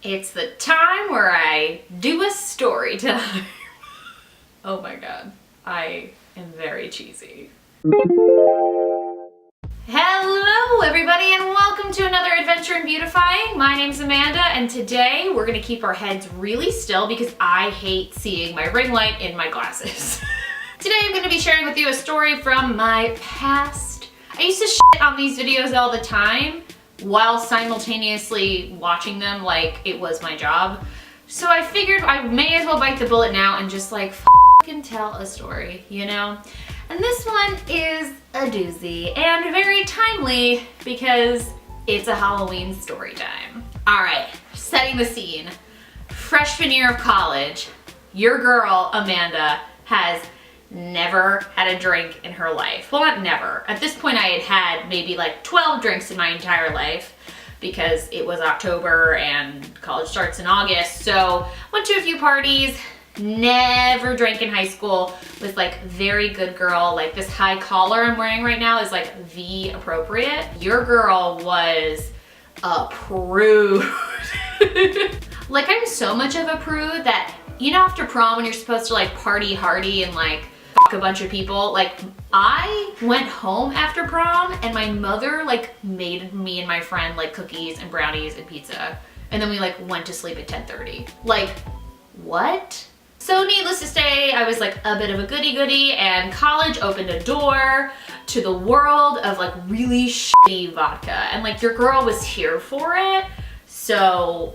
It's the time where I do a story time. Oh my god, I am very cheesy. Hello everybody and welcome to another adventure in beautifying. My name's Amanda and today we're gonna keep our heads really still because I hate seeing my ring light in my glasses. Today I'm gonna be sharing with you a story from my past. I used to shit on these videos all the time while simultaneously watching them like it was my job. So I figured I may as well bite the bullet now and just like f***ing tell a story, you know? And this one is a doozy and very timely because it's a Halloween story time. All right, setting the scene. Freshman year of college, your girl, Amanda, has never had a drink in her life. Well, not never. At this point, I had had maybe like 12 drinks in my entire life because it was October and college starts in August. So went to a few parties, never drank in high school, was like very good girl. Like this high collar I'm wearing right now is like V appropriate. Your girl was a prude. Like I'm so much of a prude that, you know, after prom when you're supposed to like party hardy and like fuck a bunch of people, like I went home after prom and my mother like made me and my friend like cookies and brownies and pizza, and then we like went to sleep at 10:30. Like what? So needless to say, I was like a bit of a goody-goody, and college opened a door to the world of like really shitty vodka, and like your girl was here for it. So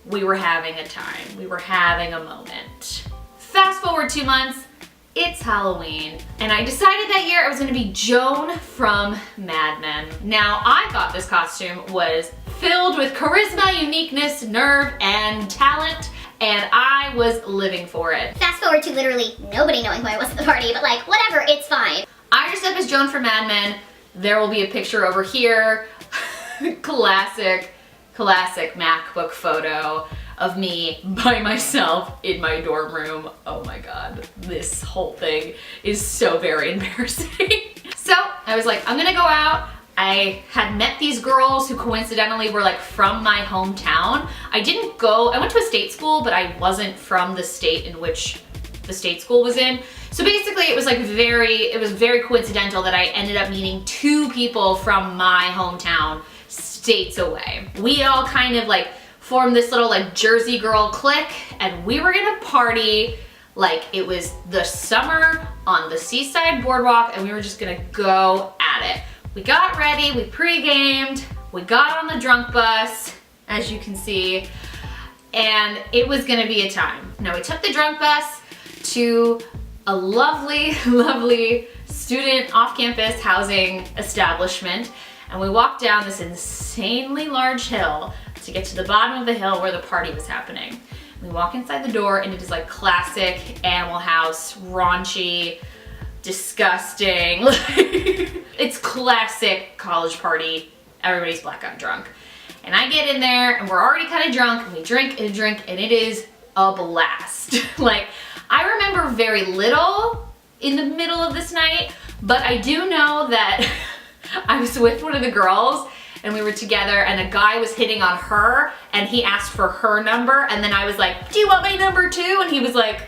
we were having a time. We were having a moment. Fast forward 2 months, it's Halloween, and I decided that year I was gonna be Joan from Mad Men. Now, I thought this costume was filled with charisma, uniqueness, nerve, and talent, and I was living for it. Fast forward to literally nobody knowing who I was at the party, but like, whatever, it's fine. I dressed up as Joan from Mad Men. There will be a picture over here. Classic MacBook photo of me by myself in my dorm room. Oh my god, this whole thing is so very embarrassing. So I was like, I'm gonna go out. I had met these girls who coincidentally were like from my hometown. I went to a state school, but I wasn't from the state in which the state school was in. So basically it was very coincidental that I ended up meeting 2 people from my hometown states away. We all kind of like formed this little like Jersey girl clique, and we were gonna party like it was the summer on the seaside boardwalk, and we were just gonna go at it. We got ready, we pre-gamed, we got on the drunk bus, as you can see, and it was gonna be a time. Now we took the drunk bus to a lovely, lovely student off-campus housing establishment, and we walked down this insanely large hill to get to the bottom of the hill where the party was happening. We walk inside the door and it is like classic Animal House, raunchy, disgusting. It's classic college party. Everybody's blackout drunk. And I get in there and we're already kind of drunk, and we drink and drink, and it is a blast. Like, I remember very little in the middle of this night, but I do know that I was with one of the girls and we were together, and a guy was hitting on her and he asked for her number, and then I was like, do you want my number too? And he was like,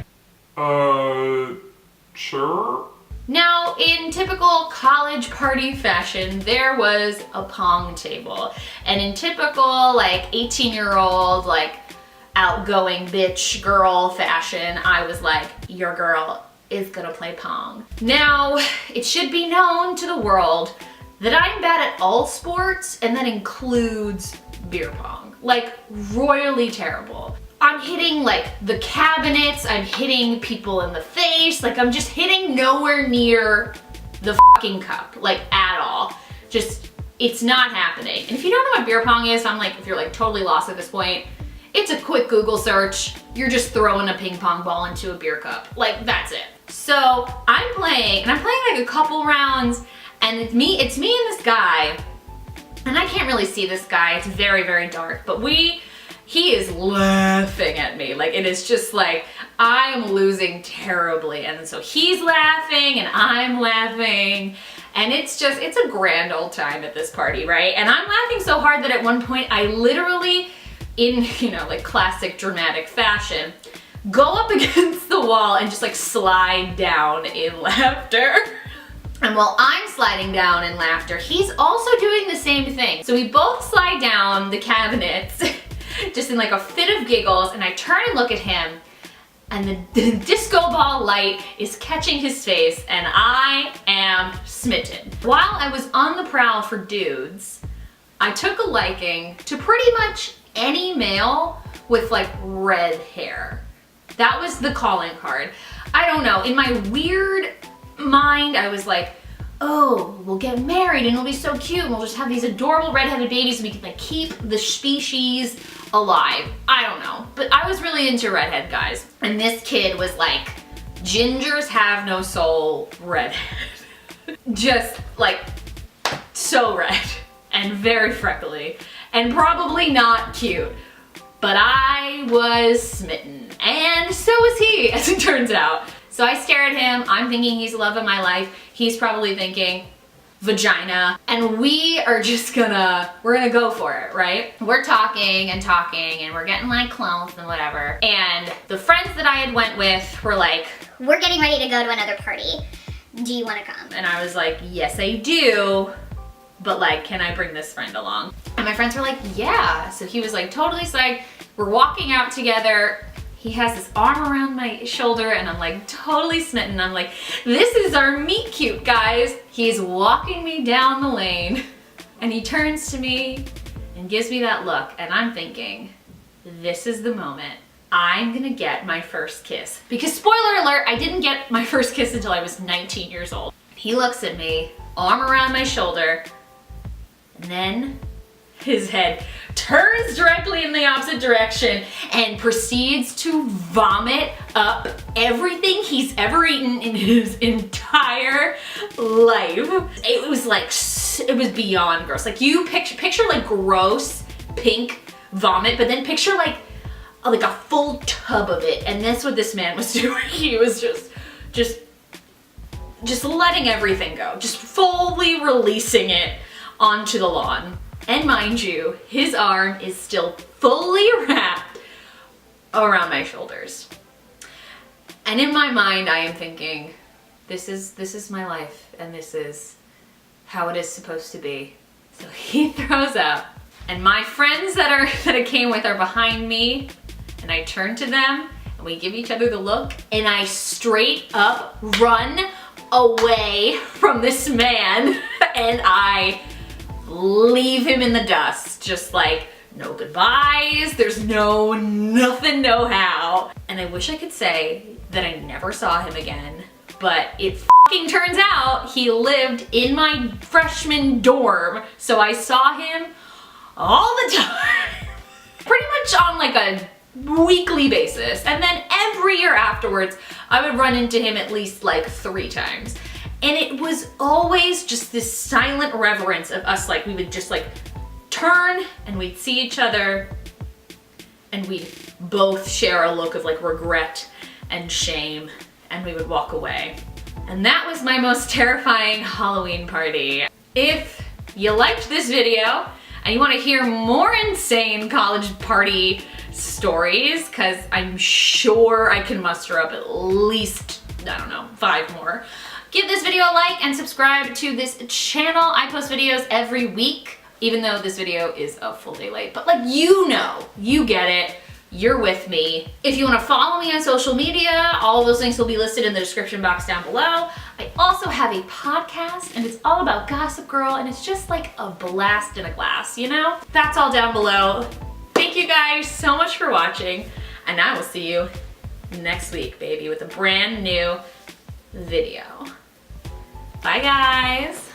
sure. Now, in typical college party fashion, there was a pong table. And in typical like 18-year-old, like outgoing bitch girl fashion, I was like, your girl is gonna play pong. Now, it should be known to the world that I'm bad at all sports, and that includes beer pong. Like, royally terrible. I'm hitting like the cabinets, I'm hitting people in the face, like I'm just hitting nowhere near the fucking cup, like at all. Just, it's not happening. And if you don't know what beer pong is, I'm like, if you're like totally lost at this point, it's a quick Google search. You're just throwing a ping pong ball into a beer cup. Like, that's it. So I'm playing, and I'm playing like a couple rounds, and it's me and this guy, and I can't really see this guy, it's very, very dark, but he is laughing at me. Like, it is just like, I am losing terribly, and so he's laughing and I'm laughing, and it's a grand old time at this party, right? And I'm laughing so hard that at one point I literally in, you know, like classic dramatic fashion, go up against the wall and just like slide down in laughter. And while I'm sliding down in laughter, he's also doing the same thing. So we both slide down the cabinets just in like a fit of giggles, and I turn and look at him, and the disco ball light is catching his face, and I am smitten. While I was on the prowl for dudes, I took a liking to pretty much any male with like red hair. That was the calling card. I don't know, in my weird mind, I was like, oh, we'll get married and it'll be so cute and we'll just have these adorable redheaded babies and we can like keep the species alive. I don't know, but I was really into redhead guys. And this kid was like, gingers have no soul, redhead. Just like so red and very freckly and probably not cute. But I was smitten, and so was he, as it turns out. So I stare at him, I'm thinking he's the love of my life. He's probably thinking vagina, and we are just we're gonna go for it, right? We're talking and we're getting like close and whatever. And the friends that I had went with were like, we're getting ready to go to another party. Do you wanna come? And I was like, yes, I do. But like, can I bring this friend along? And my friends were like, yeah. So he was like totally psyched. We're walking out together. He has his arm around my shoulder and I'm like totally smitten. I'm like, this is our meet cute, guys. He's walking me down the lane and he turns to me and gives me that look, and I'm thinking, this is the moment. I'm gonna get my first kiss. Because spoiler alert, I didn't get my first kiss until I was 19 years old. He looks at me, arm around my shoulder, and then his head turns directly in the opposite direction and proceeds to vomit up everything he's ever eaten in his entire life. It was like, it was beyond gross. Like you picture like gross pink vomit, but then picture like a full tub of it. And that's what this man was doing. He was just letting everything go, just fully releasing it onto the lawn. And mind you, his arm is still fully wrapped around my shoulders. And in my mind, I am thinking, this is my life, and this is how it is supposed to be. So he throws up, and my friends that I came with are behind me, and I turn to them, and we give each other the look, and I straight up run away from this man, and I leave him in the dust, just like no goodbyes, there's nothing, no how. And I wish I could say that I never saw him again, but it fucking turns out he lived in my freshman dorm, so I saw him all the time, pretty much on like a weekly basis. And then every year afterwards, I would run into him at least like 3 times. And it was always just this silent reverence of us, like we would just like turn and we'd see each other and we'd both share a look of like regret and shame, and we would walk away. And that was my most terrifying Halloween party. If you liked this video and you want to hear more insane college party stories, because I'm sure I can muster up at least, I don't know, 5 more, give this video a like and subscribe to this channel. I post videos every week, even though this video is a full day late. But like, you know, you get it. You're with me. If you want to follow me on social media, all of those links will be listed in the description box down below. I also have a podcast, and it's all about Gossip Girl, and it's just like a blast in a glass, you know? That's all down below. Thank you guys so much for watching, and I will see you next week, baby, with a brand new video. Bye, guys.